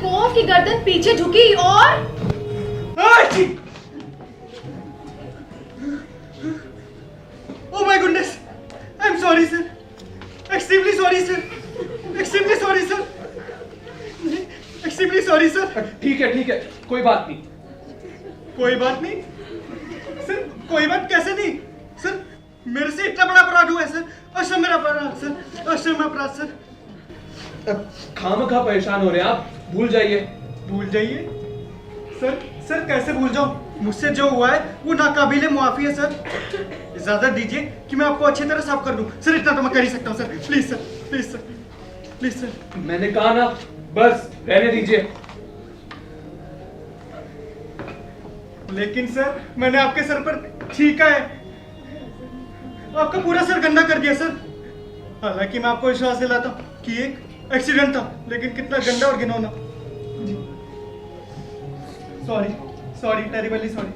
डरपोक की गर्दन पीछे झुकी और Oh my goodness! I'm sorry, sir. Extremely sorry, sir. Extremely sorry, sir. Extremely sorry, sir. ठीक है, कोई बात नहीं। कोई बात नहीं? सर, कोई बात कैसे नहीं? सर, मेरे से इतना बड़ा अपराध हुआ है, सर। अक्षम्य अपराध, सर। अक्षम्य अपराध, सर। खामखा परेशान हो रहे हैं आप, भूल जाइए। भूल जाइए? सर कैसे भूल जाऊं? मुझसे जो हुआ है वो नाकाबिले मुआफी है, सर। इजाजत दीजिए कि मैं आपको अच्छी तरह साफ कर दूं। सर इतना तो मैं कर ही सकता हूं, sir. Please sir, please sir, please sir. मैंने कहा ना, बस रहने दीजिए। लेकिन सर मैंने आपके सर पर छींका है, आपका पूरा सर गंदा कर दिया, सर। हालांकि मैं आपको विश्वास दिलाता हूं कि एक एक्सीडेंट था, लेकिन कितना गंदा और घिनौना। Sorry, terribly sorry.